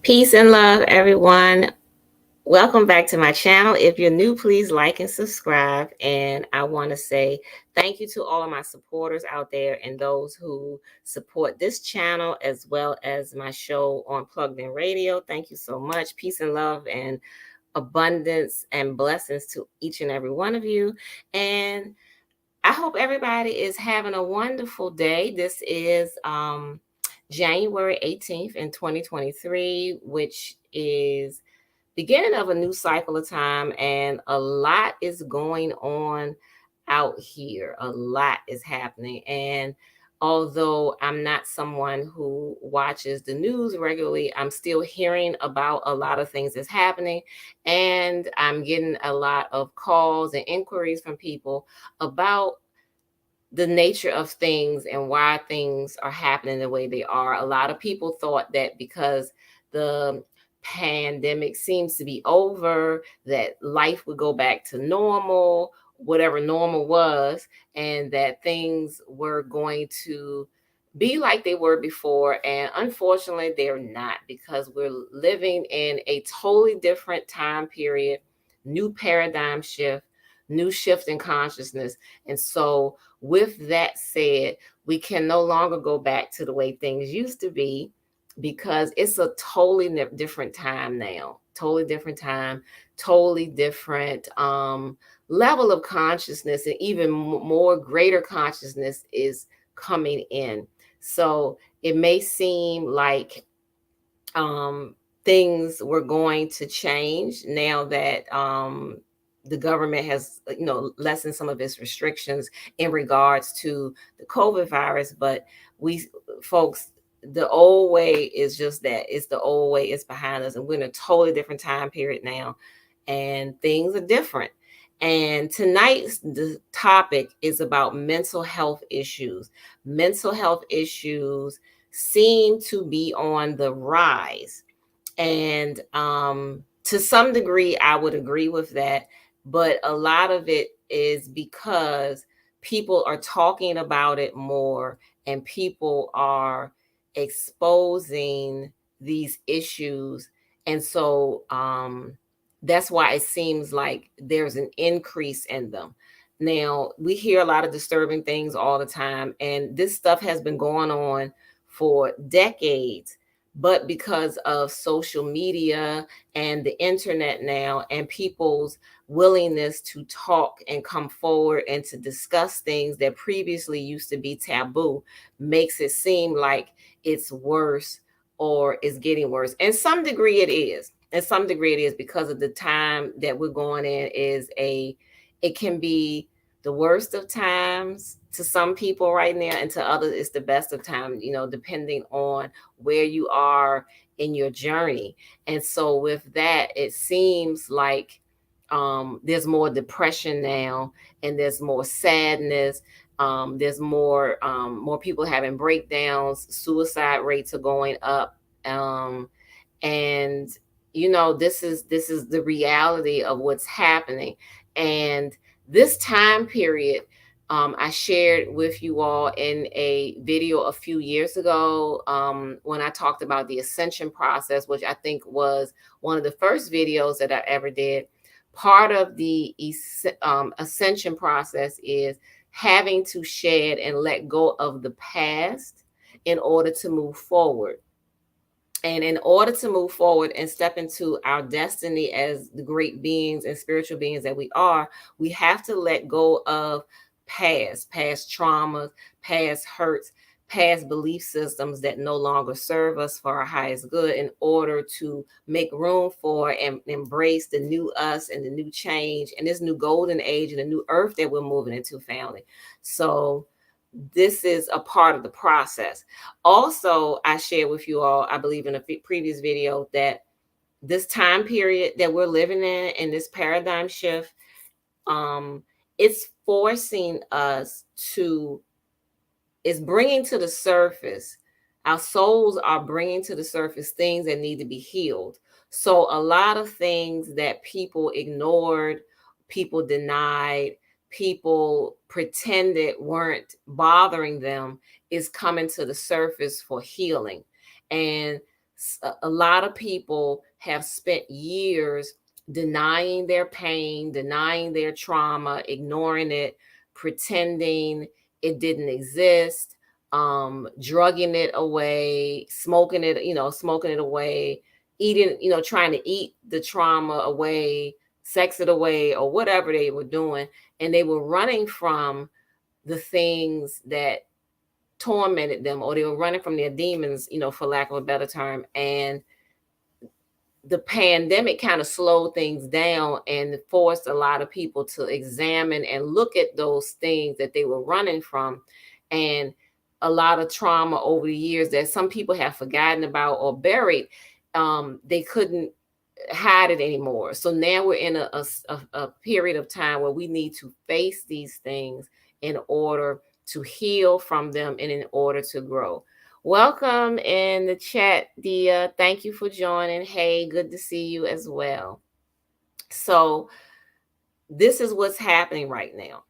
Peace and love, everyone. Welcome back to my channel. If you're new, please like and subscribe. And I want to say thank you to all of my supporters out there and those who support this channel as well as my show on Plugged In Radio. Thank you so much. Peace and love and abundance and blessings to each and every one of you. And I hope everybody is having a wonderful day. This is January 18th in 2023, which is beginning of a new cycle of time, and a lot is going on out here. A lot is happening. And although I'm not someone who watches the news regularly, I'm still hearing about a lot of things that's happening. And I'm getting a lot of calls and inquiries from people about the nature of things and why things are happening the way they are. A lot of people thought that because the pandemic seems to be over, that life would go back to normal, whatever normal was, and that things were going to be like they were before. And unfortunately, they're not, because we're living in a totally different time period, new paradigm shift, new shift in consciousness. And so, with that said, we can no longer go back to the way things used to be, because it's a totally different time now. Totally different time, totally different level of consciousness, and even more greater consciousness is coming in. So it may seem like um, things were going to change now that the government has, lessened some of its restrictions in regards to the COVID virus. But we, folks, the old way is just that. It's the old way. It's behind us, and we're in a totally different time period now, and things are different. And tonight's the topic is about mental health issues. Mental health issues seem to be on the rise. And to some degree, I would agree with that. But a lot of it is because people are talking about it more, and people are exposing these issues. And so that's why it seems like there's an increase in them. Now, we hear a lot of disturbing things all the time, and this stuff has been going on for decades. But because of social media and the internet now, and people's willingness to talk and come forward and to discuss things that previously used to be taboo, makes it seem like it's worse or is getting worse. And some degree it is. And some degree it is, because of the time that we're going in it can be the worst of times to some people right now, and to others it's the best of time, depending on where you are in your journey. And so with that, it seems like there's more depression now, and there's more sadness. There's more people having breakdowns. Suicide rates are going up. And this is the reality of what's happening. And this time period, I shared with you all in a video a few years ago, when I talked about the ascension process, which I think was one of the first videos that I ever did. Part of the ascension process is having to shed and let go of the past in order to move forward. And in order to move forward and step into our destiny as the great beings and spiritual beings that we are, we have to let go of past traumas, past hurts, past belief systems that no longer serve us for our highest good, in order to make room for and embrace the new us and the new change and this new golden age and the new earth that we're moving into, family. So this is a part of the process. Also, I shared with you all, I believe in a previous video, that this time period that we're living in this paradigm shift, um, it's forcing us to, it's bringing to the surface, our souls are bringing to the surface things that need to be healed. So a lot of things that people ignored, people denied, people pretended weren't bothering them, is coming to the surface for healing. And A lot of people have spent years denying their pain, denying their trauma, ignoring it, pretending it didn't exist, drugging it away, smoking it away, eating, trying to eat the trauma away, sex it away, or whatever they were doing. And they were running from the things that tormented them, or they were running from their demons, for lack of a better term. And the pandemic kind of slowed things down and forced a lot of people to examine and look at those things that they were running from, and a lot of trauma over the years that some people have forgotten about or buried. They couldn't hide it anymore. So now we're in a period of time where we need to face these things in order to heal from them and in order to grow. Welcome in the chat, Dia. Thank you for joining. Hey, good to see you as well. So this is what's happening right now.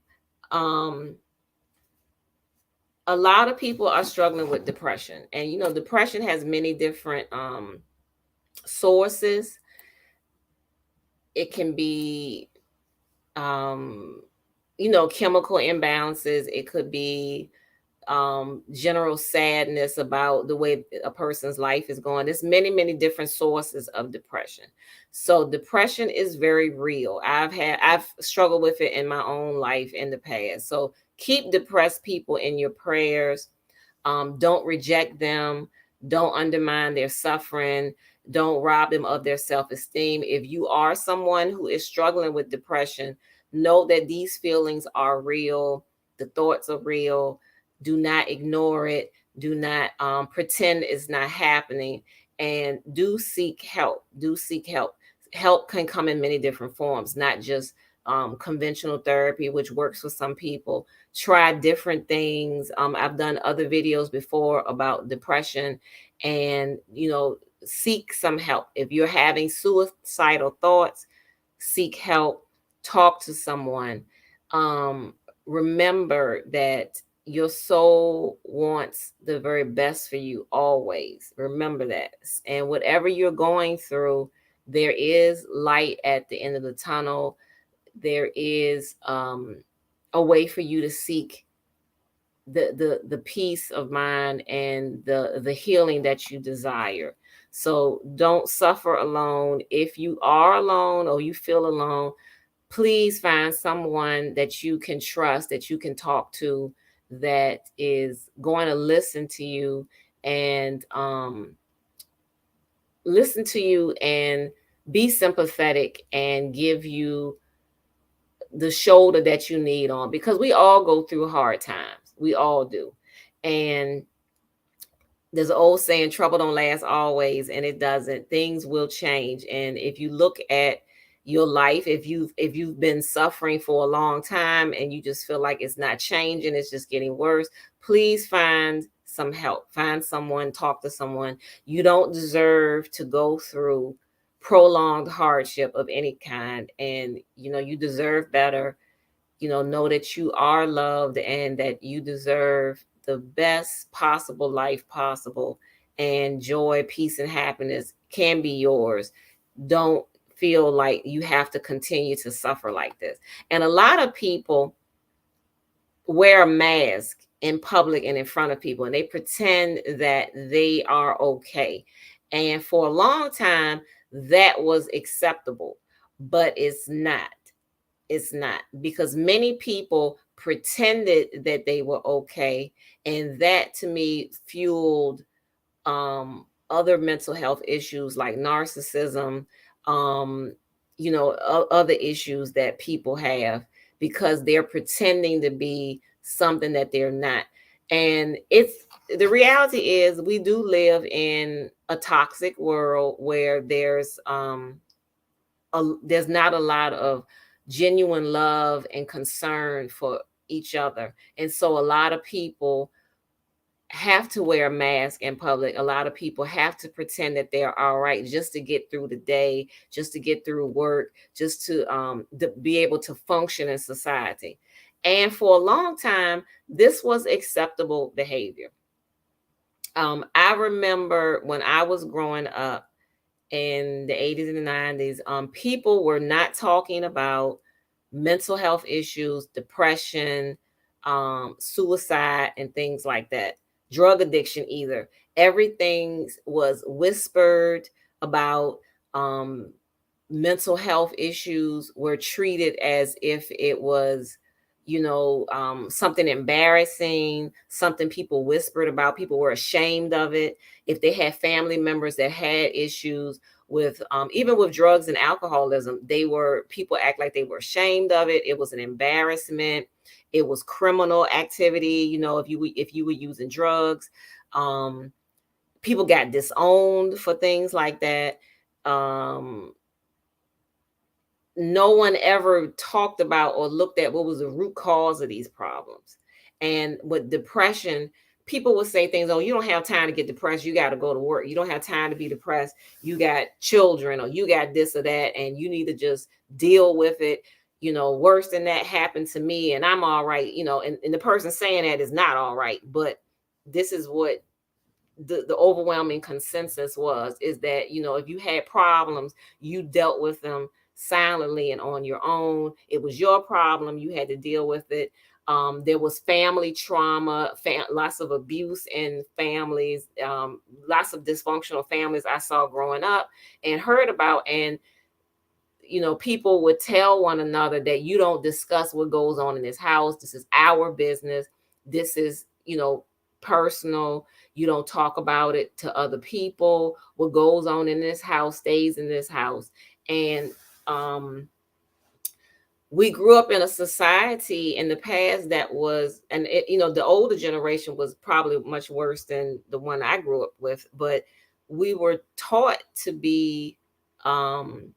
A lot of people are struggling with depression, and depression has many different sources. It can be chemical imbalances. It could be general sadness about the way a person's life is going. There's many different sources of depression. So depression is very real. I've struggled with it in my own life in the past. So keep depressed people in your prayers. Don't reject them. Don't undermine their suffering. Don't rob them of their self-esteem. If you are someone who is struggling with depression, know that these feelings are real. The thoughts are real. Do not ignore it. Do not pretend it's not happening. And do seek help. Do seek help. Help can come in many different forms, not just conventional therapy, which works for some people. Try different things. I've done other videos before about depression, and seek some help. If you're having suicidal thoughts, seek help. Talk to someone. Remember that your soul wants the very best for you always. Remember that. And whatever you're going through, there is light at the end of the tunnel. There is a way for you to seek the peace of mind and the healing that you desire. So don't suffer alone. If you are alone or you feel alone, please find someone that you can trust, that you can talk to, that is going to listen to you and be sympathetic and give you the shoulder that you need on, because we all go through hard times. We all do. And there's an old saying, trouble don't last always, and it doesn't. Things will change. And if you look at your life, if you've been suffering for a long time and you just feel like it's not changing, it's just getting worse, please find some help. Find someone, talk to someone. You don't deserve to go through prolonged hardship of any kind, and you deserve better. Know that you are loved and that you deserve the best possible life possible, and joy, peace, and happiness can be yours. Don't feel like you have to continue to suffer like this. And a lot of people wear a mask in public and in front of people, and they pretend that they are okay. And for a long time, that was acceptable, but it's not. It's not, because many people pretended that they were okay, and that to me fueled other mental health issues like narcissism, other issues that people have, because they're pretending to be something that they're not. And the reality is we do live in a toxic world where there's not a lot of genuine love and concern for each other. And so a lot of people have to wear a mask in public. A lot of people have to pretend that they're all right just to get through the day, just to get through work, just to be able to function in society. And for a long time, this was acceptable behavior. I remember when I was growing up in the 80s and the 90s, people were not talking about mental health issues, depression, suicide, and things like that. Drug addiction, either. Everything was whispered about. Um, Mental health issues were treated as if it was, something embarrassing, something people whispered about. People were ashamed of it. If they had family members that had issues with, even with drugs and alcoholism, people act like they were ashamed of it. It was an embarrassment. It was criminal activity. If you were using drugs, um, people got disowned for things like that. Um, no one ever talked about or looked at what was the root cause of these problems. And with depression, people would say things, oh, you don't have time to get depressed. You got to go to work. You don't have time to be depressed. You got children, or you got this or that, and you need to just deal with it. Worse than that happened to me, and I'm all right. And the person saying that is not all right. But this is what the overwhelming consensus is that, if you had problems, you dealt with them silently and on your own. It was your problem. You had to deal with it. There was family trauma, lots of abuse in families, lots of dysfunctional families I saw growing up and heard about. And people would tell one another that you don't discuss what goes on in this house. This is our business. This is, personal. You don't talk about it to other people. What goes on in this house stays in this house. And we grew up in a society in the past that was, and the older generation was probably much worse than the one I grew up with, but we were taught to be, to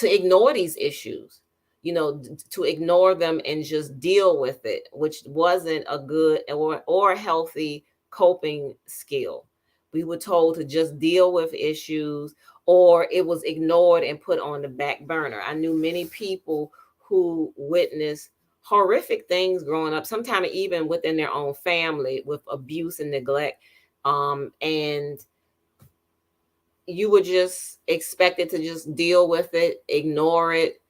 ignore these issues, to ignore them and just deal with it, which wasn't a good or a healthy coping skill. We were told to just deal with issues, or it was ignored and put on the back burner. I knew many people who witnessed horrific things growing up, sometimes even within their own family, with abuse and neglect. And you were just expected to just deal with it, ignore it,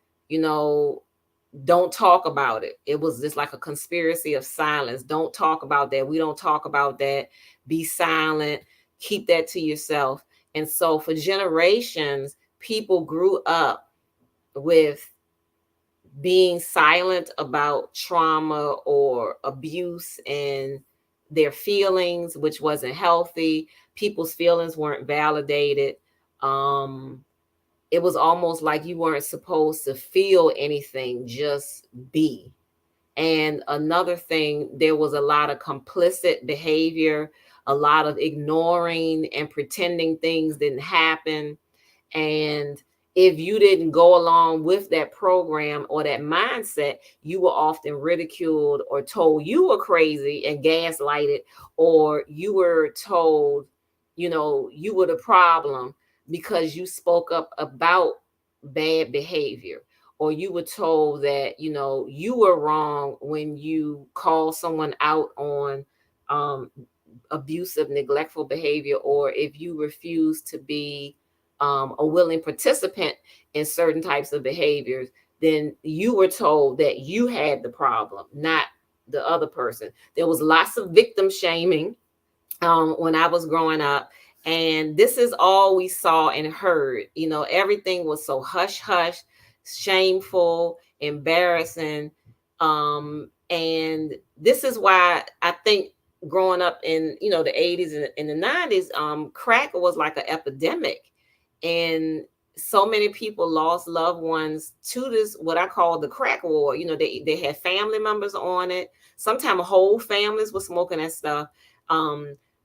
don't talk about it. It was just like a conspiracy of silence. Don't talk about that. We don't talk about that. Be silent. Keep that to yourself. And so for generations, people grew up with being silent about trauma or abuse and their feelings, which wasn't healthy. People's feelings weren't validated. It was almost like you weren't supposed to feel anything, just be. And another thing, there was a lot of complicit behavior, a lot of ignoring and pretending things didn't happen. And if you didn't go along with that program or that mindset, you were often ridiculed or told you were crazy and gaslighted, or you were told, you were the problem because you spoke up about bad behavior, or you were told that, you were wrong when you called someone out on abusive, neglectful behavior, or if you refuse to be a willing participant in certain types of behaviors, then you were told that you had the problem, not the other person. There was lots of victim shaming when I was growing up. And this is all we saw and heard. Everything was so hush hush, shameful, embarrassing. And this is why I think growing up in, the 80s and the 90s, crack was like an epidemic. And so many people lost loved ones to this, what I call the crack war. They had family members on it. Sometimes whole families were smoking that stuff.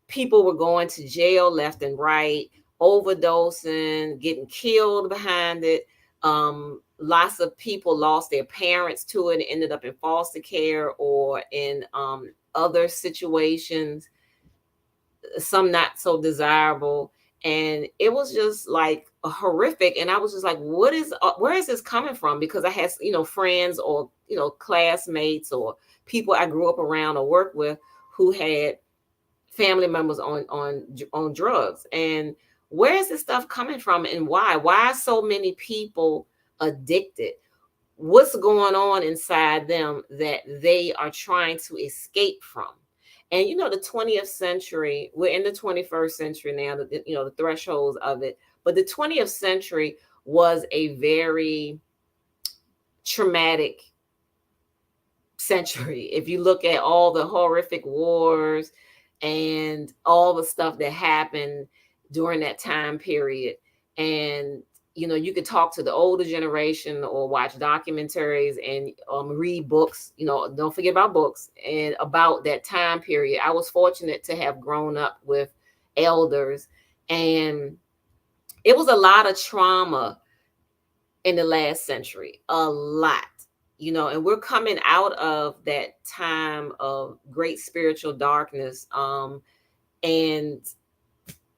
People were going to jail left and right, overdosing, getting killed behind it. Lots of people lost their parents to it and ended up in foster care or in other situations, some not so desirable. And it was just like a horrific. And I was just like, where is this coming from? Because I had, friends or, classmates or people I grew up around or worked with who had family members on drugs. And where is this stuff coming from, and why are so many people addicted? What's going on inside them that they are trying to escape from? And the 20th century, we're in the 21st century now, the thresholds of it, but the 20th century was a very traumatic century. If you look at all the horrific wars and all the stuff that happened during that time period, and you could talk to the older generation or watch documentaries and read books. Don't forget about books and about that time period. I was fortunate to have grown up with elders, and it was a lot of trauma in the last century, a lot. And we're coming out of that time of great spiritual darkness. And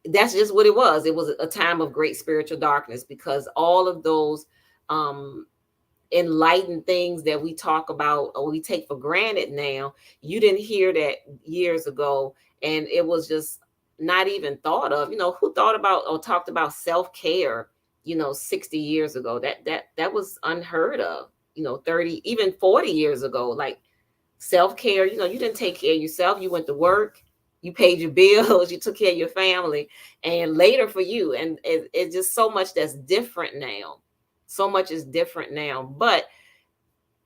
that's just what it was. It was a time of great spiritual darkness, because all of those enlightened things that we talk about or we take for granted now, you didn't hear that years ago. And it was just not even thought of. Who thought about or talked about self-care 60 years ago? That was unheard of. 30, even 40 years ago. Like, self-care, you didn't take care of yourself. You went to work, you paid your bills, you took care of your family, and later for you. And it's just so much that's different now. So much is different now. But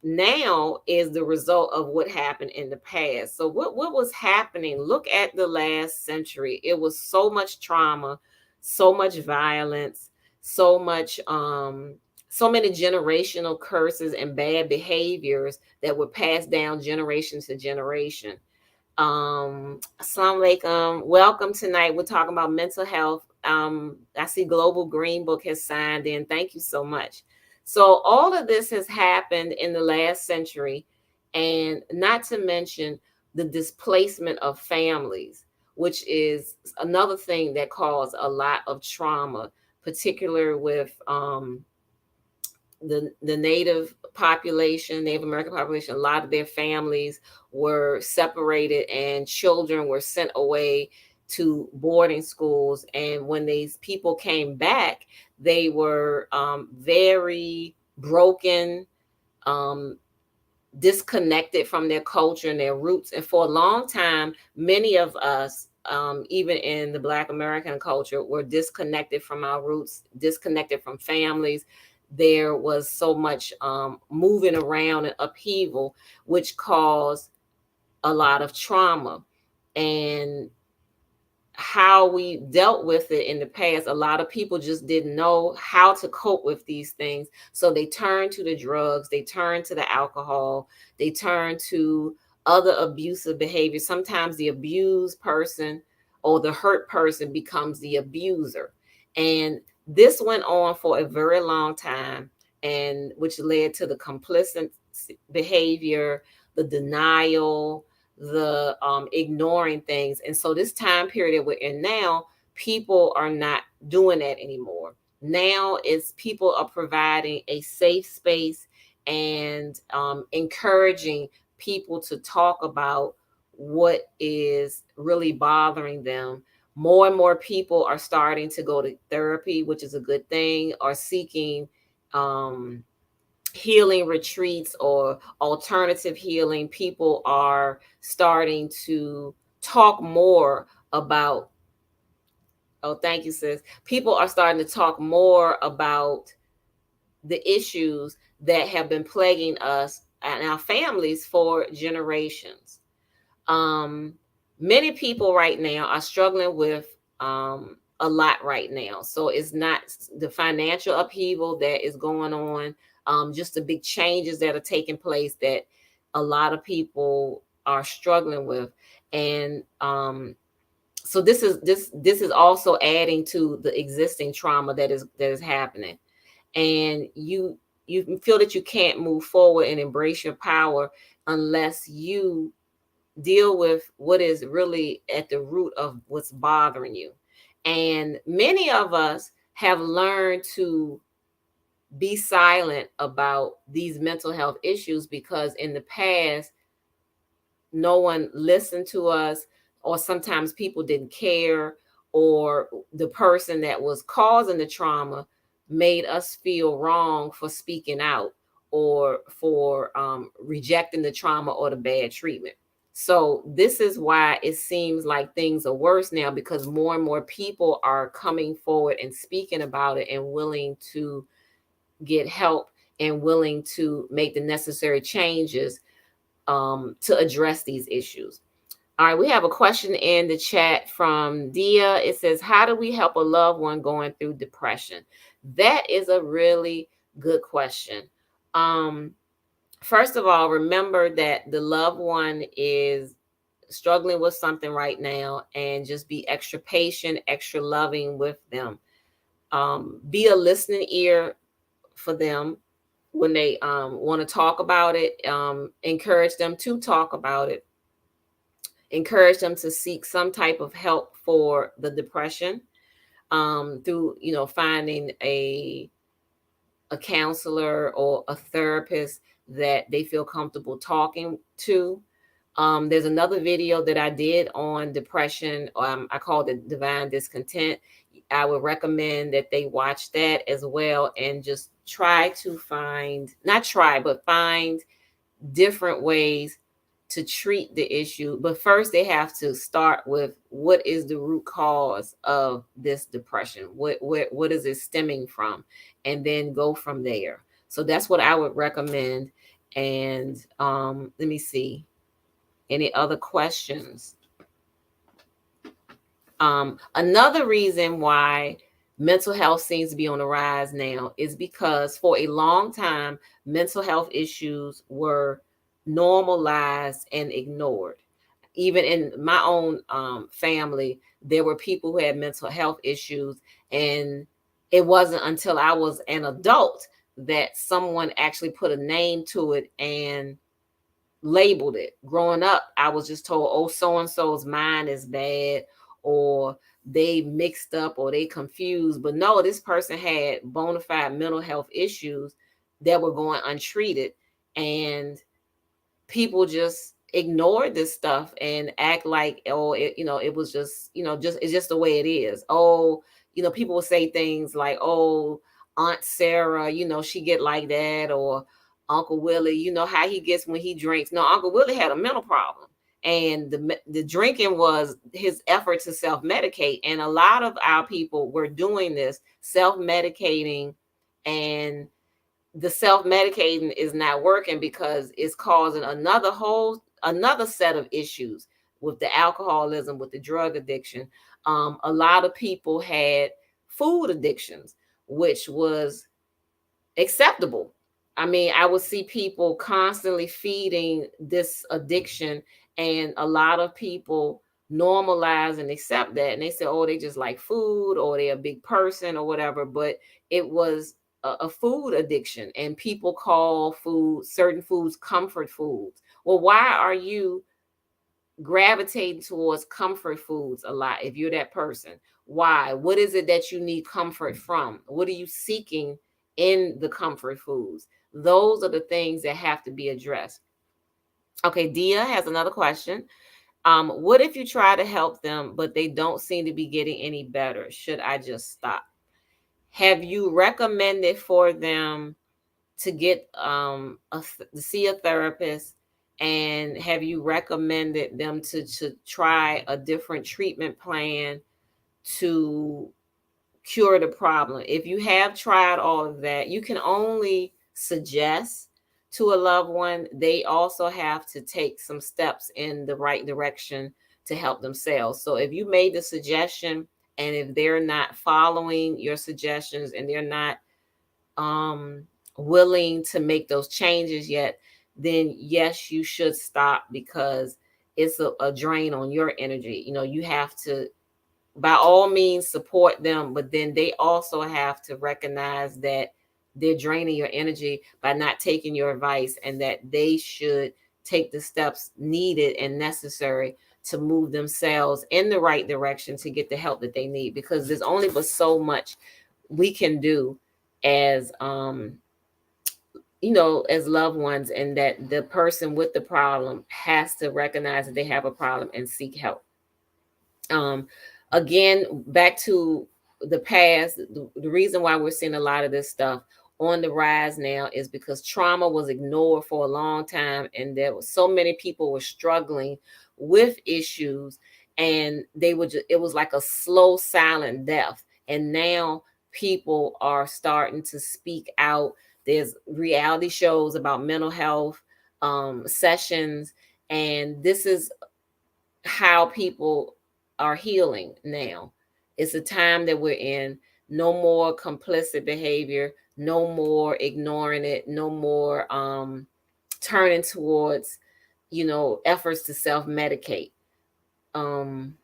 now is the result of what happened in the past. So what was happening? Look at the last century. It was so much trauma, so much violence, so much so many generational curses and bad behaviors that were passed down generation to generation. Assalamu alaikum. Welcome tonight. We're talking about mental health. I see Global Green Book has signed in. Thank you so much. So all of this has happened in the last century, and not to mention the displacement of families, which is another thing that caused a lot of trauma, particularly with the Native population, Native American population. A lot of their families were separated, and children were sent away to boarding schools. And when these people came back, they were very broken, disconnected from their culture and their roots. And for a long time, many of us, even in the Black American culture, were disconnected from our roots, disconnected from families. There was so much moving around and upheaval, which caused a lot of trauma. And how we dealt with it in the past, a lot of people just didn't know how to cope with these things. So they turned to the drugs, they turned to the alcohol, they turned to other abusive behavior. Sometimes the abused person or the hurt person becomes the abuser. And this went on for a very long time, and which led to the complicit behavior, the denial, the ignoring things. And so this time period that we're in now, people are not doing that anymore. Now it's people are providing a safe space and encouraging people to talk about what is really bothering them. More and more people are starting to go to therapy, which is a good thing, or seeking healing retreats or alternative healing. People are starting to talk more about, oh, thank you, sis. People are starting to talk more about the issues that have been plaguing us and our families for generations. Many people right now are struggling with a lot right now. So it's not the financial upheaval that is going on, just the big changes that are taking place that a lot of people are struggling with. And so this is also adding to the existing trauma that is happening. And you feel that you can't move forward and embrace your power unless you deal with what is really at the root of what's bothering you. And many of us have learned to be silent about these mental health issues because in the past, no one listened to us. or sometimes people didn't care, or the person that was causing the trauma made us feel wrong for speaking out or for rejecting the trauma or the bad treatment. So this is why it seems like things are worse now, because more and more people are coming forward and speaking about it and willing to get help and willing to make the necessary changes to address these issues. All right, we have a question in the chat from Dia. It says, how do we help a loved one going through depression? That is a really good question. First of all, remember that the loved one is struggling with something right now, and just be extra patient, extra loving with them. Be a listening ear for them when they want to talk about it. Encourage them to talk about it. Encourage them to seek some type of help for the depression, through finding a counselor or a therapist that they feel comfortable talking to. There's another video that I did on depression. I called it Divine Discontent. I would recommend that they watch that as well, and just try to find, not try, but find different ways to treat the issue. But first, they have to start with, what is the root cause of this depression? What is it stemming from? And then go from there. So that's what I would recommend. And let me see. Any other questions? Another reason why mental health seems to be on the rise now is because for a long time, mental health issues were normalized and ignored. Even in my own family, there were people who had mental health issues, and it wasn't until I was an adult that someone actually put a name to it and labeled it. Growing up, I was just told, oh, so and so's mind is bad, or they mixed up, or they confused. But no, this person had bona fide mental health issues that were going untreated, and people just ignored this stuff and act like, oh, it was just, it's just the way it is. Oh, people will say things like, oh, Aunt Sarah, she get like that, or Uncle Willie, how he gets when he drinks. No, Uncle Willie had a mental problem, and the drinking was his effort to self-medicate. And a lot of our people were doing this, self-medicating, and the self-medicating is not working because it's causing another set of issues with the alcoholism, with the drug addiction. A lot of people had food addictions, which was acceptable. I mean, I would see people constantly feeding this addiction, and a lot of people normalize and accept that. And they say, oh, they just like food, or they're a big person, or whatever. But it was a food addiction, and people call certain foods comfort foods. Well, why are you gravitating towards comfort foods a lot if you're that person? Why? What is it that you need comfort from? What are you seeking in the comfort foods? Those are the things that have to be addressed. Okay, Dia has another question. What if you try to help them, but they don't seem to be getting any better? Should I just stop? Have you recommended for them to get to see a therapist? And have you recommended them to try a different treatment plan to cure the problem? If you have tried all of that, you can only suggest to a loved one. They also have to take some steps in the right direction to help themselves. So if you made the suggestion, and if they're not following your suggestions, and they're not willing to make those changes yet, then yes, you should stop, because it's a drain on your energy. You have to, by all means, support them, but then they also have to recognize that they're draining your energy by not taking your advice, and that they should take the steps needed and necessary to move themselves in the right direction to get the help that they need, because there's only but so much we can do as as loved ones, and that the person with the problem has to recognize that they have a problem and seek help. Um, Again, back to the past, the reason why we're seeing a lot of this stuff on the rise now is because trauma was ignored for a long time, and there was so many people were struggling with issues, and they would just, it was like a slow silent death. And now people are starting to speak out. There's reality shows about mental health sessions, and this is how people are healing now. It's a time that we're in. No more complicit behavior, no more ignoring it, no more turning towards, efforts to self-medicate. Um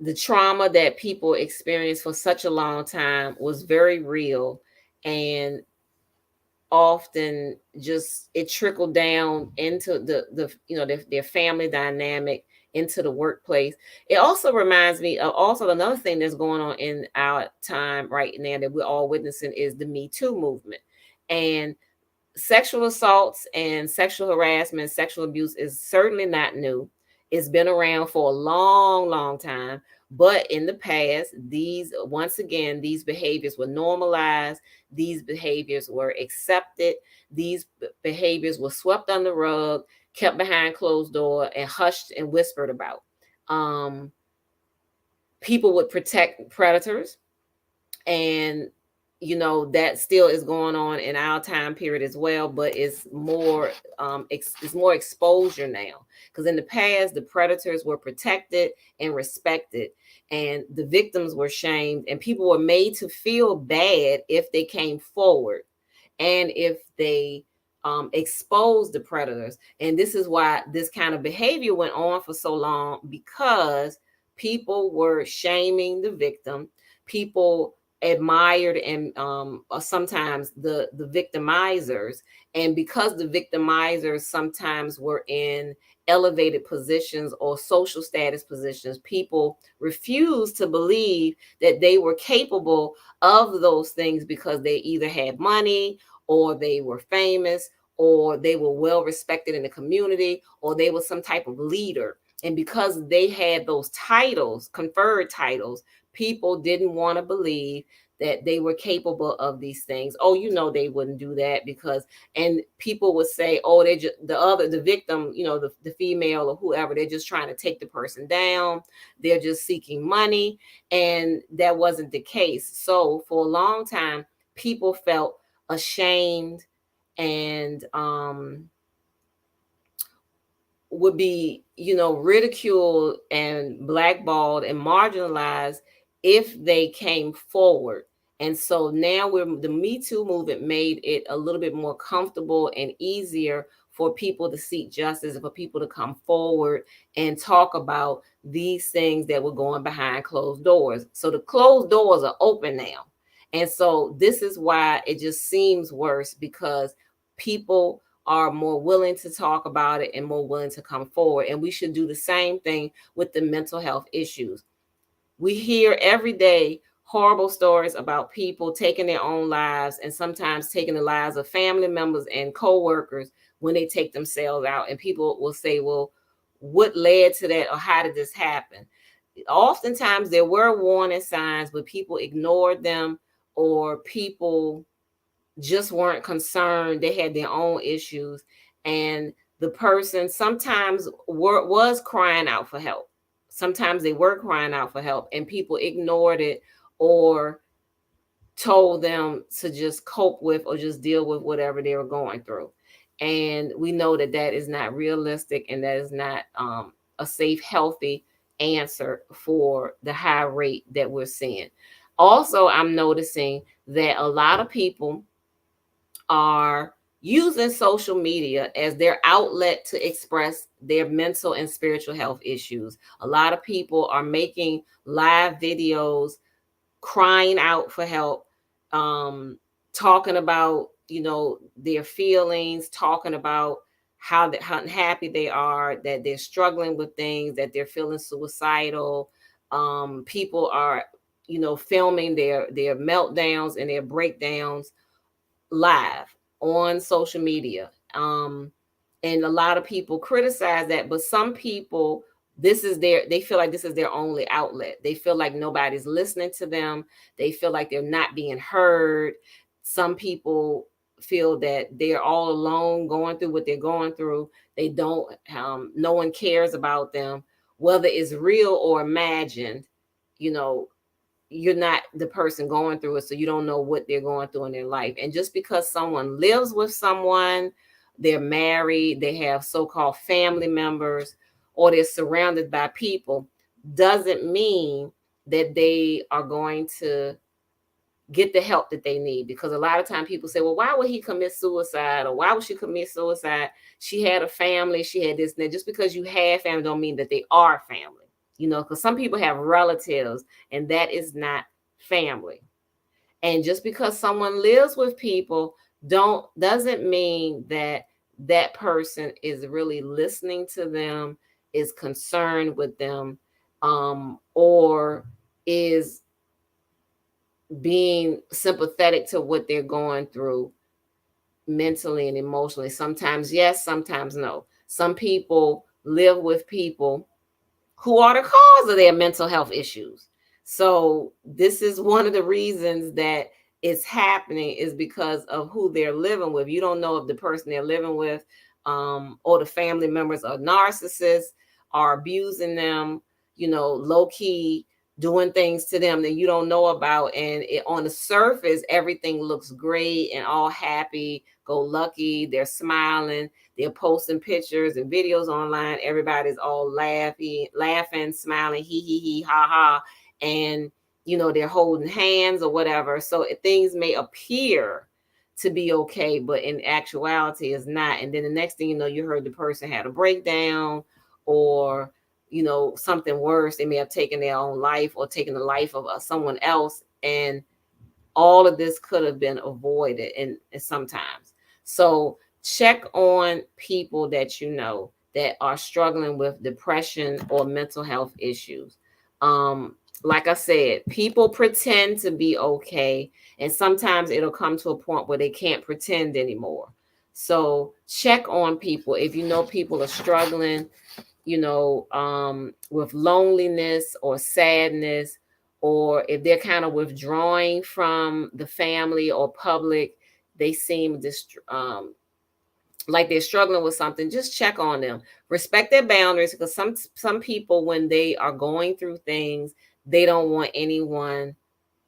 the trauma that people experienced for such a long time was very real, and often just it trickled down into their family dynamic, into the workplace. It also reminds me of also another thing that's going on in our time right now that we're all witnessing is the Me Too movement. And sexual assaults and sexual harassment, sexual abuse is certainly not new. It's been around for a long, long time. But in the past, once again, these behaviors were normalized. These behaviors were accepted. These behaviors were swept under the rug, kept behind closed door, and hushed and whispered about. Um, People would protect predators, and that still is going on in our time period as well, but it's more it's more exposure now, because in the past the predators were protected and respected, and the victims were shamed, and people were made to feel bad if they came forward and if they exposed the predators. And this is why this kind of behavior went on for so long, because people were shaming the victim. People admired and sometimes the victimizers, and because the victimizers sometimes were in elevated positions or social status positions, people refused to believe that they were capable of those things, because they either had money, or they were famous, or they were well respected in the community, or they were some type of leader. And because they had those titles, conferred titles, people didn't want to believe that they were capable of these things. Oh, they wouldn't do that because, and people would say, oh, they just, the victim, the female or whoever, they're just trying to take the person down. They're just seeking money. And that wasn't the case. So for a long time, people felt ashamed and would be, ridiculed and blackballed and marginalized if they came forward. And so now the Me Too movement made it a little bit more comfortable and easier for people to seek justice, for people to come forward and talk about these things that were going behind closed doors. So the closed doors are open now. And so this is why it just seems worse, because people are more willing to talk about it and more willing to come forward. And we should do the same thing with the mental health issues. We hear every day horrible stories about people taking their own lives, and sometimes taking the lives of family members and co-workers when they take themselves out. And people will say, well, what led to that, or how did this happen? Oftentimes there were warning signs, but people ignored them, or people just weren't concerned. They had their own issues, and the person sometimes was crying out for help. Sometimes they were crying out for help, and people ignored it, or told them to just cope with or just deal with whatever they were going through. And we know that that is not realistic, and that is not a safe, healthy answer for the high rate that we're seeing. Also, I'm noticing that a lot of people are using social media as their outlet to express their mental and spiritual health issues. A lot of people are making live videos crying out for help, talking about, their feelings, talking about how unhappy they are, that they're struggling with things, that they're feeling suicidal. People are, filming their meltdowns and their breakdowns live on social media. And a lot of people criticize that, but some people, they feel like this is their only outlet. They feel like nobody's listening to them. They feel like they're not being heard. Some people feel that they're all alone going through what they're going through. They don't, no one cares about them, whether it's real or imagined. You know, you're not the person going through it, so you don't know what they're going through in their life. And just because someone lives with someone, they're married, they have so-called family members, or they're surrounded by people, doesn't mean that they are going to get the help that they need. Because a lot of time people say, well, why would he commit suicide, or why would she commit suicide? She had a family, she had this and that. Just because you have family don't mean that they are family. Because some people have relatives, and that is not family. And just because someone lives with people doesn't mean that that person is really listening to them, is concerned with them, or is being sympathetic to what they're going through mentally and emotionally. Sometimes yes, sometimes no. Some people live with people who are the cause of their mental health issues. So this is one of the reasons that it's happening, is because of who they're living with. You don't know if the person they're living with, or the family members are narcissists, are abusing them, low key doing things to them that you don't know about. And on the surface, everything looks great and all happy, go lucky. They're smiling. They're posting pictures and videos online. Everybody's all laughing, smiling, hee, ha, ha. And, they're holding hands or whatever. So things may appear to be okay, but in actuality is not. And then the next thing you know, you heard the person had a breakdown, or, something worse. They may have taken their own life, or taken the life of someone else. And all of this could have been avoided and sometimes. So check on people that you know that are struggling with depression or mental health issues. Like I said, people pretend to be okay, and sometimes it'll come to a point where they can't pretend anymore. So check on people. If you know people are struggling, with loneliness or sadness, or if they're kind of withdrawing from the family or public, they seem like they're struggling with something, just check on them. Respect their boundaries, because some people, when they are going through things, they don't want anyone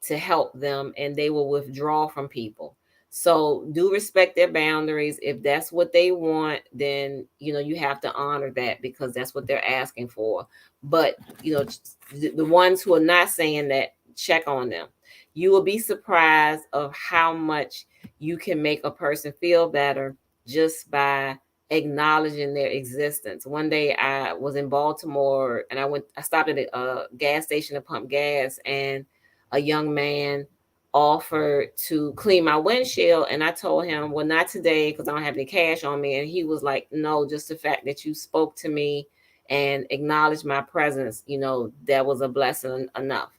to help them, and they will withdraw from people. So do respect their boundaries. If that's what they want, then you have to honor that, because that's what they're asking for. But the ones who are not saying that, check on them. You will be surprised of how much you can make a person feel better just by acknowledging their existence. One day I was in Baltimore, and I stopped at a gas station to pump gas, and a young man offered to clean my windshield. And I told him, well, not today, because I don't have any cash on me. And he was like, no, just the fact that you spoke to me and acknowledged my presence, that was a blessing enough.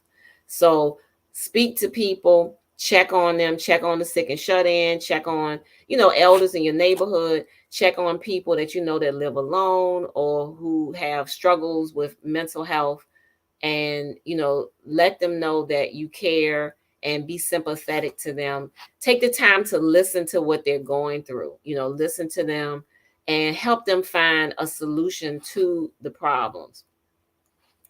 So speak to people, check on them, check on the sick and shut in, check on, elders in your neighborhood, check on people that that live alone or who have struggles with mental health. And let them know that you care, and be sympathetic to them. Take the time to listen to what they're going through. Listen to them and help them find a solution to the problems.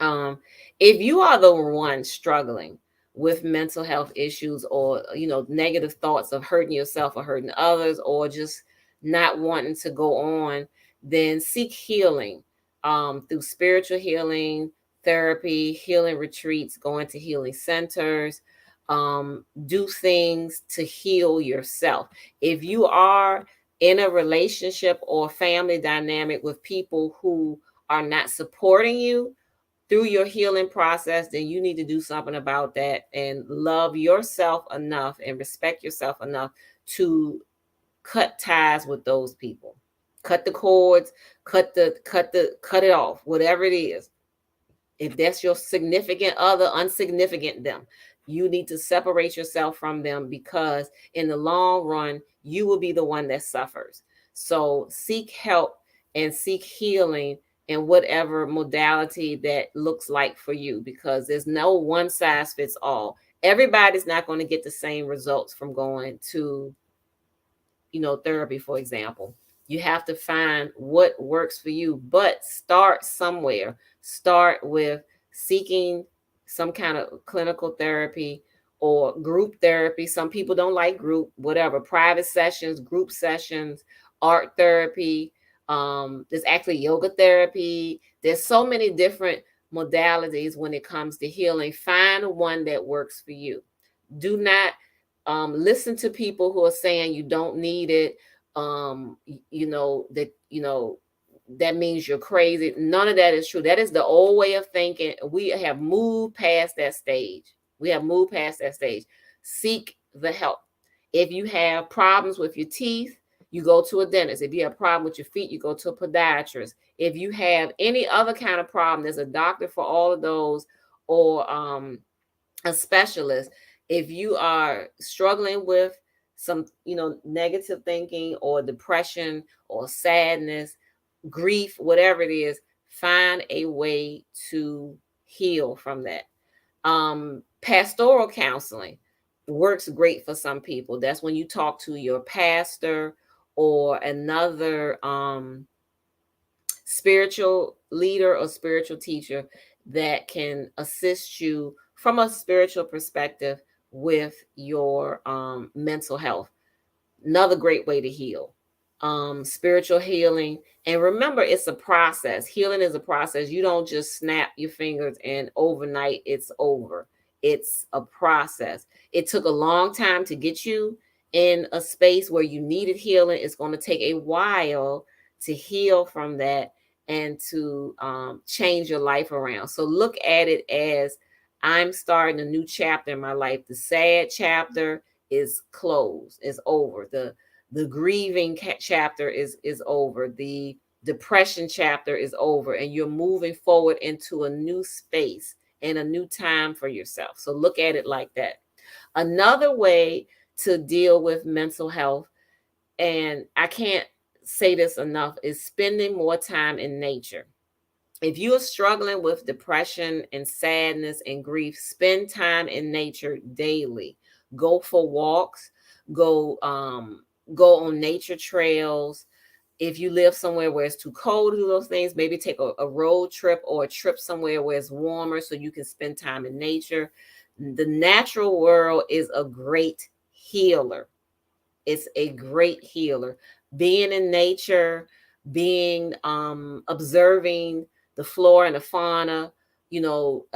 If you are the one struggling with mental health issues, or negative thoughts of hurting yourself or hurting others, or just not wanting to go on, then seek healing, through spiritual healing, therapy, healing retreats, going to healing centers. Do things to heal yourself. If you are in a relationship or family dynamic with people who are not supporting you through your healing process, then you need to do something about that, and love yourself enough and respect yourself enough to cut ties with those people. Cut the cords, cut it off, whatever it is. If that's your significant other, unsignificant them, you need to separate yourself from them, because in the long run, you will be the one that suffers. So seek help and seek healing in whatever modality that looks like for you, because there's no one size fits all. Everybody's not going to get the same results from going to, therapy, for example. You have to find what works for you, but start somewhere. Start with seeking some kind of clinical therapy or group therapy. Some people don't like group, whatever, private sessions, group sessions, art therapy. There's actually yoga therapy. There's so many different modalities when it comes to healing. Find one that works for you. Do not listen to people who are saying you don't need it. That means you're crazy. None of that is true. That is the old way of thinking. We have moved past that stage. Seek the help. If you have problems with your teeth, you go to a dentist. If you have a problem with your feet, you go to a podiatrist. If you have any other kind of problem, there's a doctor for all of those, or a specialist. If you are struggling with some, negative thinking or depression or sadness, grief, whatever it is, find a way to heal from that. Pastoral counseling works great for some people. That's when you talk to your pastor or another spiritual leader or spiritual teacher that can assist you from a spiritual perspective with your mental health. Another great way to heal. Spiritual healing. And remember, it's a process. Healing is a process. You don't just snap your fingers and overnight it's over. It's a process. It took a long time to get you in a space where you needed healing. It's going to take a while to heal from that and to change your life around. So look at it as, I'm starting a new chapter in my life. The sad chapter is closed, is over. The grieving chapter is over. The depression chapter is over, and you're moving forward into a new space and a new time for yourself. So look at it like that. Another way to deal with mental health, and I can't say this enough, is spending more time in nature. If you are struggling with depression and sadness and grief, spend time in nature daily. Go for walks, go go on nature trails. If you live somewhere where it's too cold to do those things, maybe take a road trip or a trip somewhere where it's warmer so you can spend time in nature. The natural world is a great healer. It's a great healer. Being in nature, being observing the flora and the fauna, you know,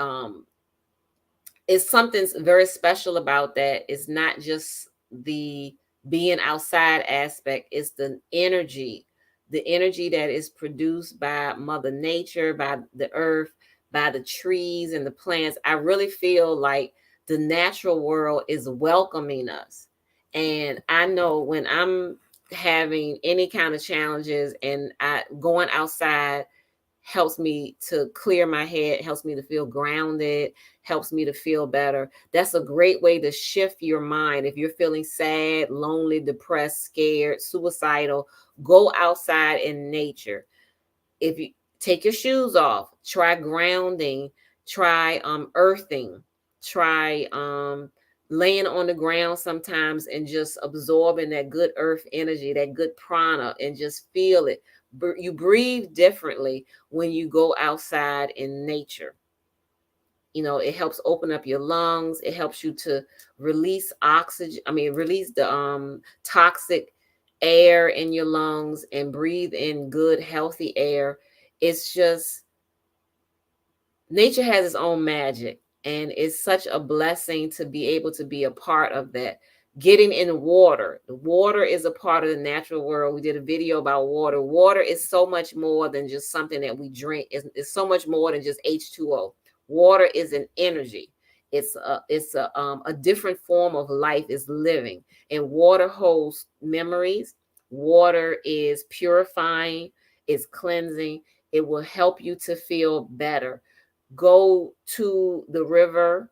it's something very special about that. It's not just the being outside aspect, it's the energy that is produced by Mother Nature, by the earth, by the trees and the plants. I really feel like the natural world is welcoming us. And I know when I'm having any kind of challenges and I going outside helps me to clear my head, helps me to feel grounded, helps me to feel better. That's a great way to shift your mind. If you're feeling sad, lonely, depressed, scared, suicidal, go outside in nature. If you take your shoes off, try grounding, try earthing, try laying on the ground sometimes and just absorbing that good earth energy, that good prana, and just feel it. You breathe differently when you go outside in nature. It helps open up your lungs. It helps you to release oxygen. Release the toxic air in your lungs and breathe in good, healthy air. It's just, nature has its own magic, and it's such a blessing to be able to be a part of that. Getting in water. The water is a part of the natural world. We did a video about water. Water is so much more than just something that we drink. It's so much more than just H2O. Water is an energy. It's a different form of life, is living. And water holds memories. Water is purifying, it's cleansing. It will help you to feel better. Go to the river,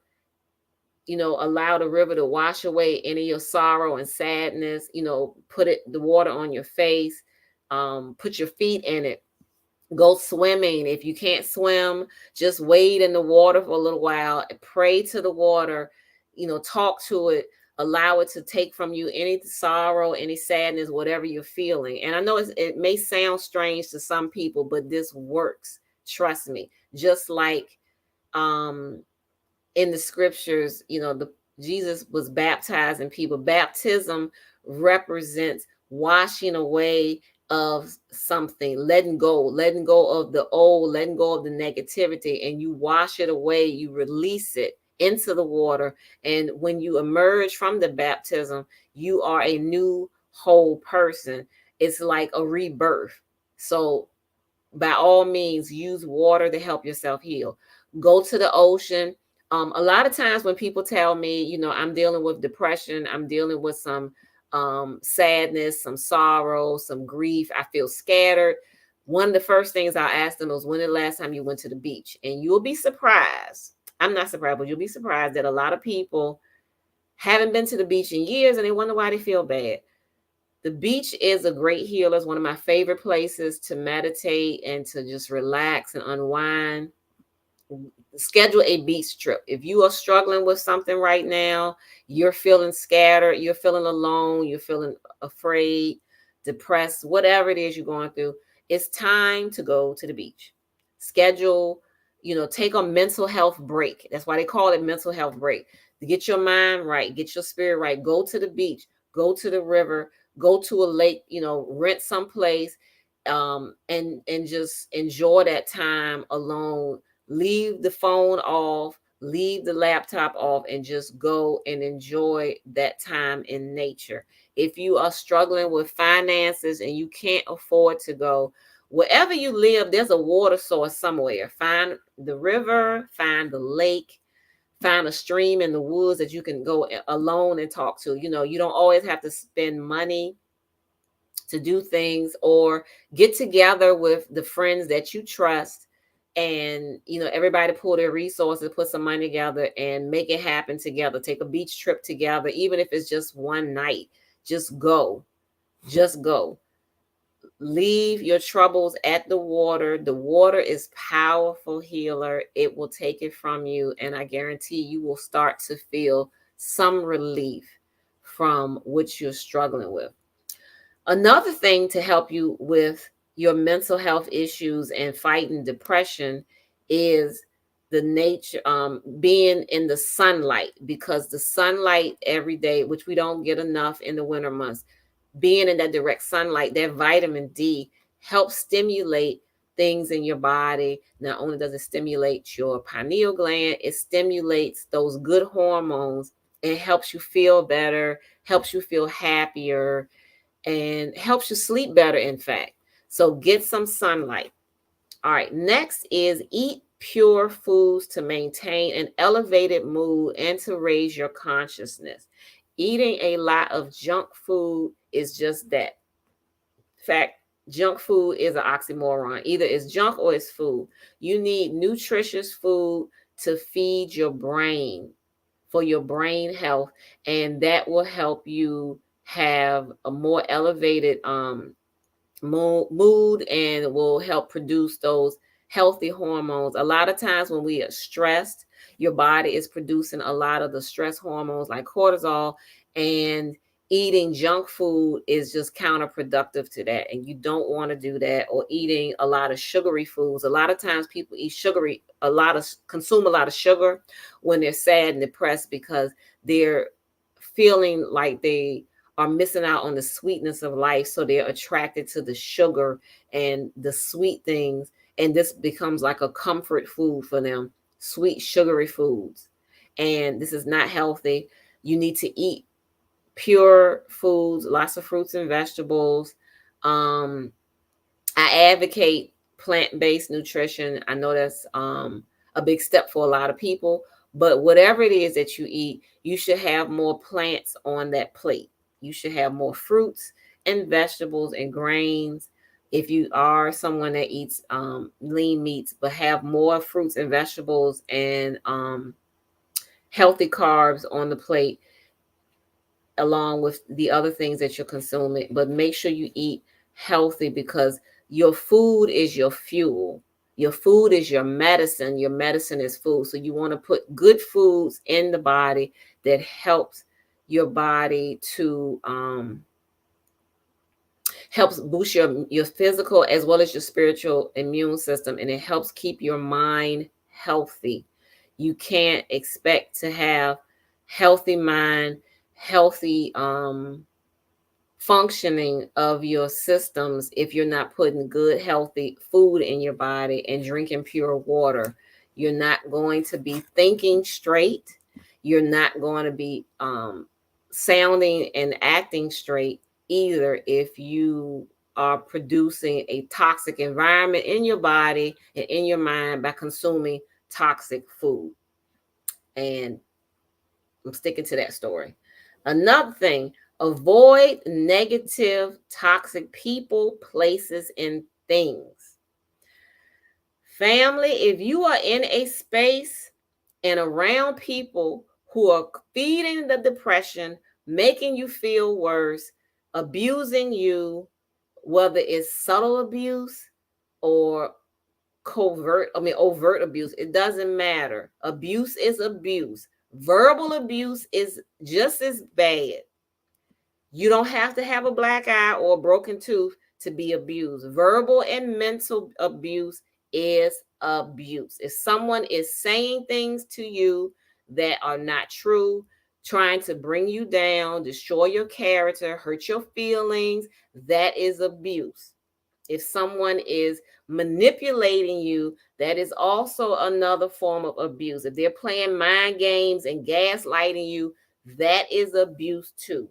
allow the river to wash away any of your sorrow and sadness. Put the water on your face. Put your feet in it. Go swimming. If you can't swim, just wade in the water for a little while. Pray to the water, talk to it, allow it to take from you any sorrow, any sadness, whatever you're feeling. And I know it may sound strange to some people, but this works. Trust me. Just like um in the scriptures, Jesus was baptizing people. Baptism represents washing away of something, letting go of the old, letting go of the negativity, and you wash it away, you release it into the water. And when you emerge from the baptism, you are a new whole person. It's like a rebirth. So by all means, use water to help yourself heal. Go to the ocean. A lot of times when people tell me, I'm dealing with depression, I'm dealing with some sadness, some sorrow, some grief, I feel scattered. One of the first things I ask them is, when the last time you went to the beach? And you'll be surprised. I'm not surprised, but you'll be surprised that a lot of people haven't been to the beach in years and they wonder why they feel bad. The beach is a great healer. It's one of my favorite places to meditate and to just relax and unwind. Schedule a beach trip. If you are struggling with something right now, you're feeling scattered, you're feeling alone, you're feeling afraid, depressed, whatever it is you're going through, it's time to go to the beach. Schedule, take a mental health break. That's why they call it mental health break. To get your mind right, get your spirit right. Go to the beach, go to the river, go to a lake, rent someplace, and just enjoy that time alone. Leave the phone off, leave the laptop off, and just go and enjoy that time in nature. If you are struggling with finances and you can't afford to go, wherever you live, there's a water source somewhere. Find the river, find the lake, find a stream in the woods that you can go alone and talk to. You don't always have to spend money to do things, or get together with the friends that you trust, and everybody pull their resources, put some money together and make it happen together. Take a beach trip together, even if it's just one night. Just go. Leave your troubles at the water. The water is powerful healer. It will take it from you, and I guarantee you will start to feel some relief from what you're struggling with. Another thing to help you with your mental health issues and fighting depression is the nature, being in the sunlight, because the sunlight every day, which we don't get enough in the winter months, being in that direct sunlight, that vitamin D helps stimulate things in your body. Not only does it stimulate your pineal gland, it stimulates those good hormones and helps you feel better, helps you feel happier, and helps you sleep better, in fact. So get some sunlight. All right, next is eat pure foods to maintain an elevated mood and to raise your consciousness. Eating a lot of junk food is just that. In fact, junk food is an oxymoron. Either it's junk or it's food. You need nutritious food to feed your brain, for your brain health, and that will help you have a more elevated mood, and will help produce those healthy hormones. A lot of times when we are stressed, your body is producing a lot of the stress hormones like cortisol, and eating junk food is just counterproductive to that, and you don't want to do that. Or eating a lot of sugary foods. A lot of times people eat sugary, consume a lot of sugar when they're sad and depressed, because they're feeling like they are missing out on the sweetness of life. So they're attracted to the sugar and the sweet things. And this becomes like a comfort food for them, sweet, sugary foods. And this is not healthy. You need to eat pure foods, lots of fruits and vegetables. I advocate plant-based nutrition. I know that's a big step for a lot of people, but whatever it is that you eat, you should have more plants on that plate. You should have more fruits and vegetables and grains. If you are someone that eats lean meats, but have more fruits and vegetables and healthy carbs on the plate, along with the other things that you're consuming. But make sure you eat healthy, because your food is your fuel. Your food is your medicine. Your medicine is food. So you want to put good foods in the body that helps your body to helps boost your physical as well as your spiritual immune system, and it helps keep your mind healthy. You can't expect to have healthy mind, healthy functioning of your systems if you're not putting good healthy food in your body and drinking pure water. You're not going to be thinking straight. You're not going to be sounding and acting straight either if you are producing a toxic environment in your body and in your mind by consuming toxic food. And I'm sticking to that story. Another thing, avoid negative, toxic people, places, and things. Family, if you are in a space and around people who are feeding the depression, making you feel worse, abusing you, whether it's subtle abuse or overt abuse, it doesn't matter. Abuse is abuse. Verbal abuse is just as bad. You don't have to have a black eye or a broken tooth to be abused. Verbal and mental abuse is abuse. If someone is saying things to you that are not true, trying to bring you down, destroy your character, hurt your feelings, that is abuse. If someone is manipulating you, that is also another form of abuse. If they're playing mind games and gaslighting you, that is abuse too.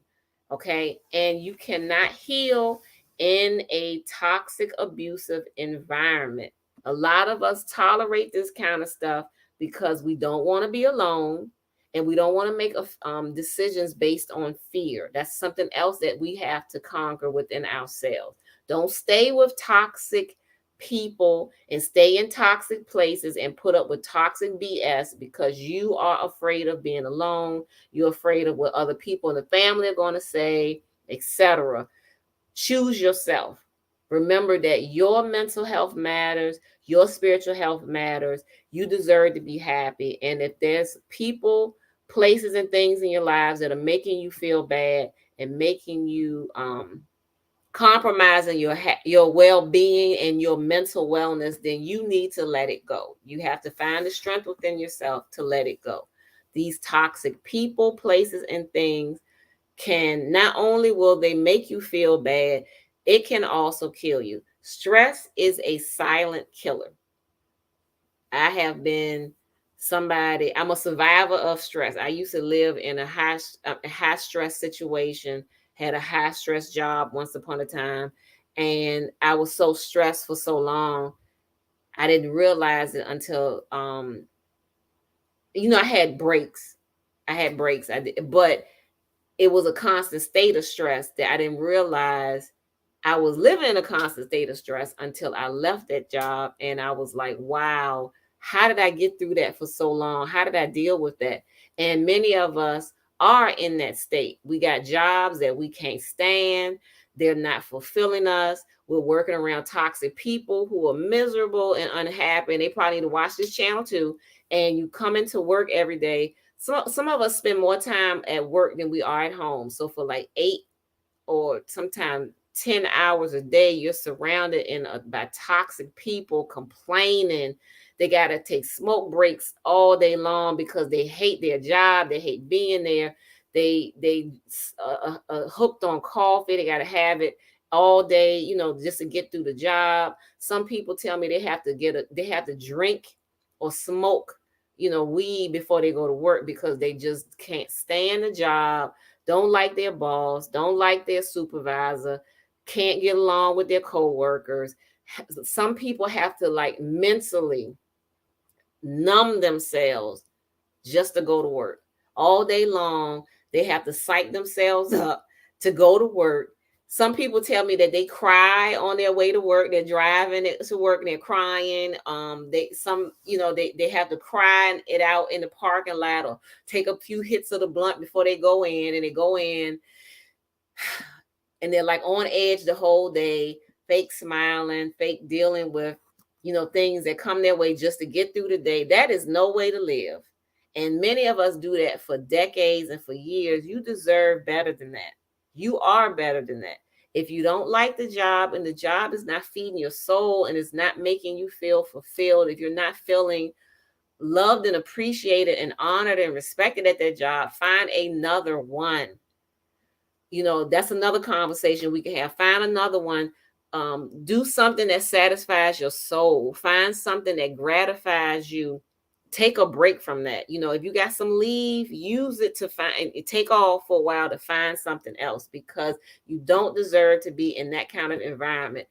Okay. And you cannot heal in a toxic, abusive environment. A lot of us tolerate this kind of stuff because we don't want to be alone and we don't want to make decisions based on fear. That's something else that we have to conquer within ourselves. Don't stay with toxic people and stay in toxic places and put up with toxic BS because you are afraid of being alone. You're afraid of what other people in the family are going to say, etc. Choose yourself. Remember that your mental health matters, your spiritual health matters. You deserve to be happy. And if there's people, places, and things in your lives that are making you feel bad and making you compromising your well-being and your mental wellness, then you need to let it go. You have to find the strength within yourself to let it go. These toxic people, places, and things can not only will they make you feel bad, it can also kill you. Stress is a silent killer. I have been I'm a survivor of stress. I used to live in a high stress situation, had a high stress job once upon a time, and I was so stressed for so long. I didn't realize it until I had breaks. I did, but it was a constant state of stress that I didn't realize I was living in a constant state of stress until I left that job. And I was like, wow, how did I get through that for so long? How did I deal with that? And many of us are in that state. We got jobs that we can't stand. They're not fulfilling us. We're working around toxic people who are miserable and unhappy. And they probably need to watch this channel too. And you come into work every day. Some of us spend more time at work than we are at home. So for like 8 or sometimes 10 hours a day, you're surrounded by toxic people complaining. They got to take smoke breaks all day long because they hate their job. They hate being there. They hooked on coffee. They got to have it all day, just to get through the job. Some people tell me they have to drink or smoke, weed before they go to work because they just can't stand the job, don't like their boss, don't like their supervisor, can't get along with their coworkers. Some people have to like mentally numb themselves just to go to work. All day long, they have to psych themselves up to go to work. Some people tell me that they cry on their way to work. They're driving to work and they're crying. They have to cry it out in the parking lot or take a few hits of the blunt before they go in, and they go in and they're like on edge the whole day, fake smiling, fake dealing with, things that come their way just to get through the day. That is no way to live. And many of us do that for decades and for years. You deserve better than that. You are better than that. If you don't like the job and the job is not feeding your soul and it's not making you feel fulfilled, if you're not feeling loved and appreciated and honored and respected at that job, find another one. That's another conversation we can have. Find another one. Do something that satisfies your soul. Find something that gratifies you. Take a break from that. If you got some leave, use it to take off for a while to find something else, because you don't deserve to be in that kind of environment.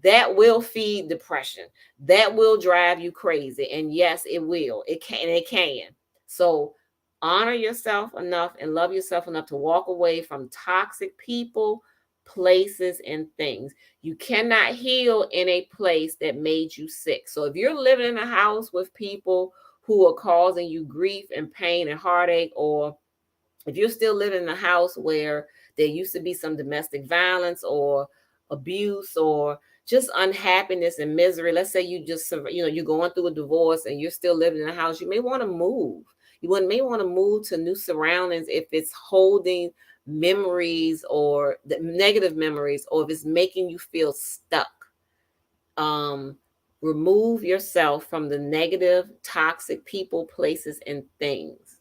That will feed depression. That will drive you crazy. And yes, it will. It can. So honor yourself enough and love yourself enough to walk away from toxic people, places, and things. You cannot heal in a place that made you sick. So if you're living in a house with people who are causing you grief and pain and heartache, or if you're still living in a house where there used to be some domestic violence or abuse or just unhappiness and misery, let's say you're going through a divorce and you're still living in a house, you may want to move. May want to move to new surroundings if it's holding memories or the negative memories, or if it's making you feel stuck. Remove yourself from the negative, toxic people, places, and things.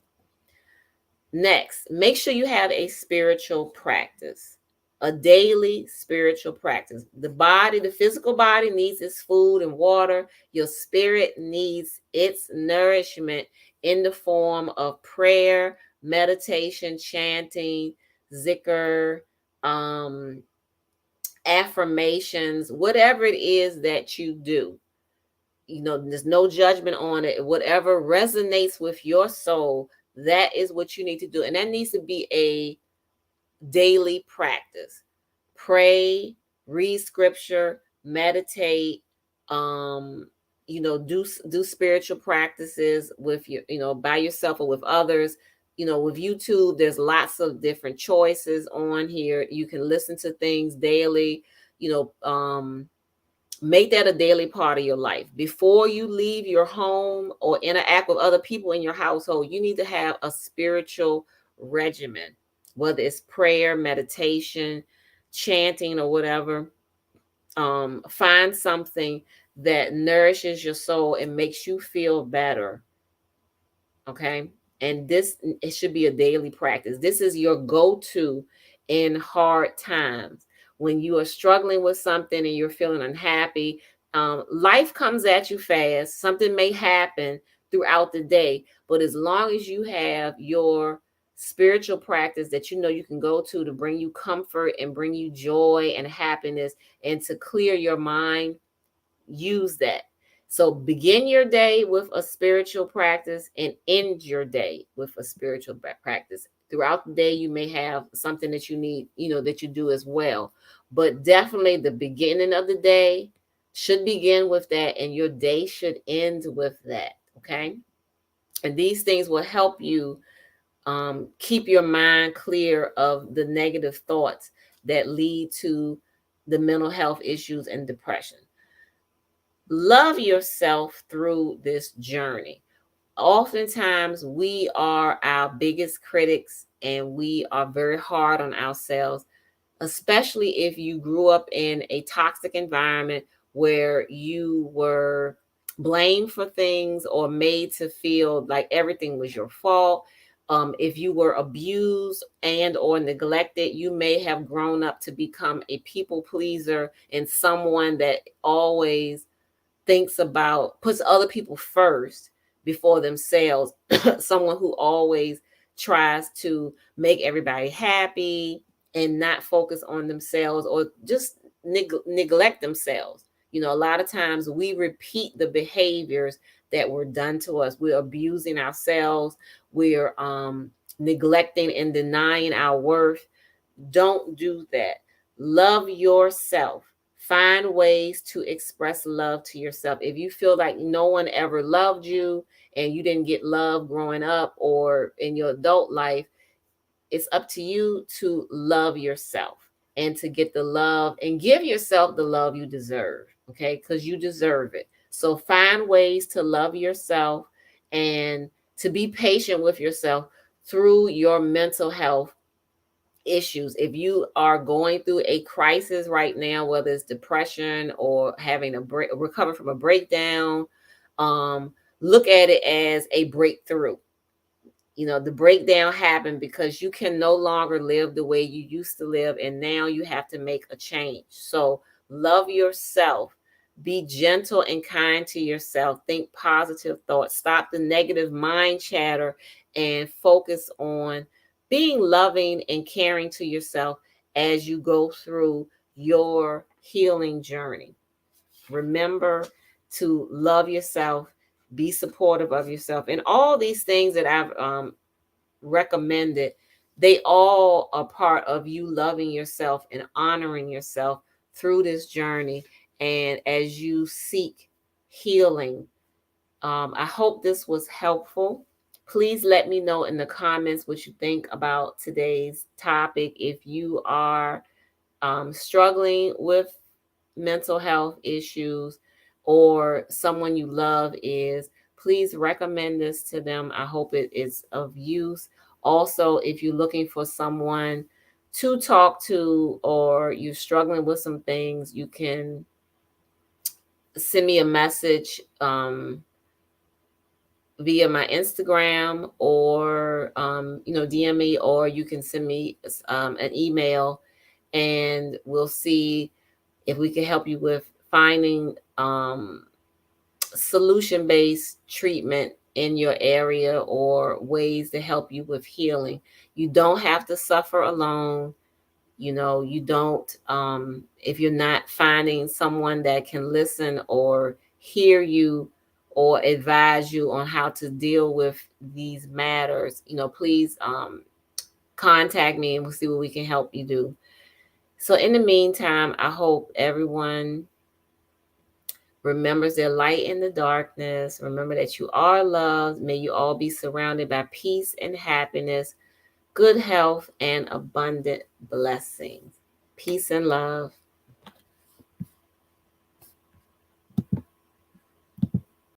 Next, make sure you have a spiritual practice, a daily spiritual practice. The physical body needs its food and water. Your spirit needs its nourishment in the form of prayer, meditation, chanting, zikr, affirmations, whatever it is that you do. There's no judgment on it. Whatever resonates with your soul, that is what you need to do. And that needs to be a daily practice. Pray, read scripture, meditate, do spiritual practices with by yourself or with others. With YouTube, there's lots of different choices on here. You can listen to things daily, make that a daily part of your life. Before you leave your home or interact with other people in your household, you need to have a spiritual regimen, whether it's prayer, meditation, chanting, or whatever. Find something that nourishes your soul and makes you feel better. Okay. And it should be a daily practice. This is your go-to in hard times. When you are struggling with something and you're feeling unhappy, life comes at you fast. Something may happen throughout the day, but as long as you have your spiritual practice that you can go to bring you comfort and bring you joy and happiness and to clear your mind, use that. So begin your day with a spiritual practice and end your day with a spiritual practice. Throughout the day, you may have something that you need, that you do as well. But definitely the beginning of the day should begin with that, and your day should end with that. Okay. And these things will help you keep your mind clear of the negative thoughts that lead to the mental health issues and depression. Love yourself through this journey. Oftentimes, we are our biggest critics and we are very hard on ourselves, especially if you grew up in a toxic environment where you were blamed for things or made to feel like everything was your fault. If you were abused and or neglected, you may have grown up to become a people pleaser and someone that always puts other people first before themselves. Someone who always tries to make everybody happy and not focus on themselves, or just neglect themselves. A lot of times we repeat the behaviors that were done to us. We're abusing ourselves. We're neglecting and denying our worth. Don't do that. Love yourself. Find ways to express love to yourself. If you feel like no one ever loved you and you didn't get love growing up or in your adult life, it's up to you to love yourself. and to get the love, and give yourself the love you deserve, okay? Because you deserve it. So find ways to love yourself and to be patient with yourself through your mental health issues. If you are going through a crisis right now, whether it's depression or having a break, recover from a breakdown, look at it as a breakthrough. You know, the breakdown happened because you can no longer live the way you used to live, and now you have to make a change. So love yourself, be gentle and kind to yourself, think positive thoughts, stop the negative mind chatter, and focus on being loving and caring to yourself as you go through your healing journey. Remember to love yourself, be supportive of yourself, and all these things that I've recommended, they all are part of you loving yourself and honoring yourself through this journey and as you seek healing. I hope this was helpful. Please let me know in the comments what you think about today's topic. If you are struggling with mental health issues or someone you love is, please recommend this to them. I hope it is of use. Also, if you're looking for someone to talk to or you're struggling with some things, you can send me a message via my Instagram or DM me, or you can send me an email, and we'll see if we can help you with finding solution-based treatment in your area or ways to help you with healing. You don't have to suffer alone. You don't, if you're not finding someone that can listen or hear you or advise you on how to deal with these matters, please contact me and we'll see what we can help you do. So in the meantime, I hope everyone remembers their light in the darkness. Remember that you are loved. May you all be surrounded by peace and happiness, good health, and abundant blessings. Peace and love.